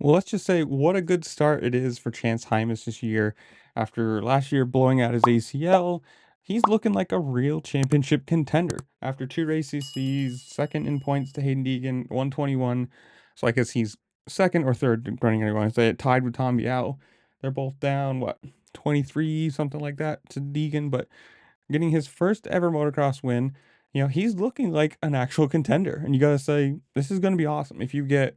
Well, let's just say what a good start it is for Chance Hymas this year. After last year blowing out his ACL, he's looking like a real championship contender. After two races, he's second in points to Hayden Deegan, 121. So I guess he's second or third, depending on how you want to say it, tied with Tom Biao. They're both down, what, 23, something like that to Deegan, but getting his first ever motocross win, he's looking like an actual contender. And you got to say, this is going to be awesome. If you get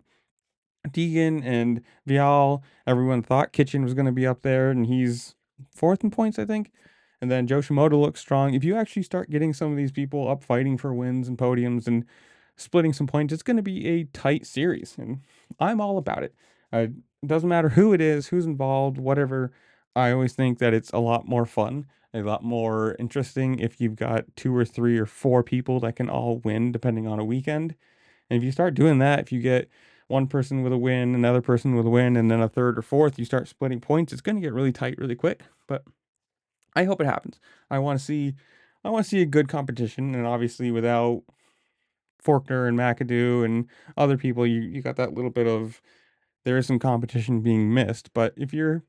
Deegan and Vial, everyone thought Kitchen was going to be up there, and he's fourth in points, I think. And then Yoshimoto looks strong. If you actually start getting some of these people up fighting for wins and podiums and splitting some points, it's going to be a tight series, and I'm all about it. It doesn't matter who it is, who's involved, whatever. I always think that it's a lot more fun, a lot more interesting if you've got two or three or four people that can all win depending on a weekend. And if you start doing that, if you get one person with a win, another person with a win, and then a third or fourth, you start splitting points, it's going to get really tight really quick. But I hope it happens. I want to see I want to see a good competition, and obviously without Faulkner and McAdoo and other people, you got that little bit of there is some competition being missed. But if you're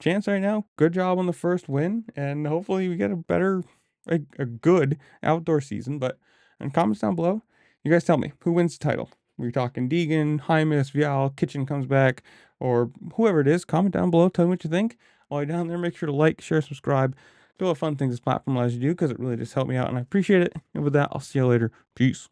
Chance right now, good job on the first win, and hopefully we get a good outdoor season. But in comments down below, you guys tell me who wins the title. We're talking Deegan, Hymas, Vial, Kitchen comes back, or whoever it is. Comment down below, tell me what you think. While you're down there, make sure to like, share, subscribe, do all the fun things this platform allows you to do because it really just helped me out, and I appreciate it. And with that, I'll see you later. Peace.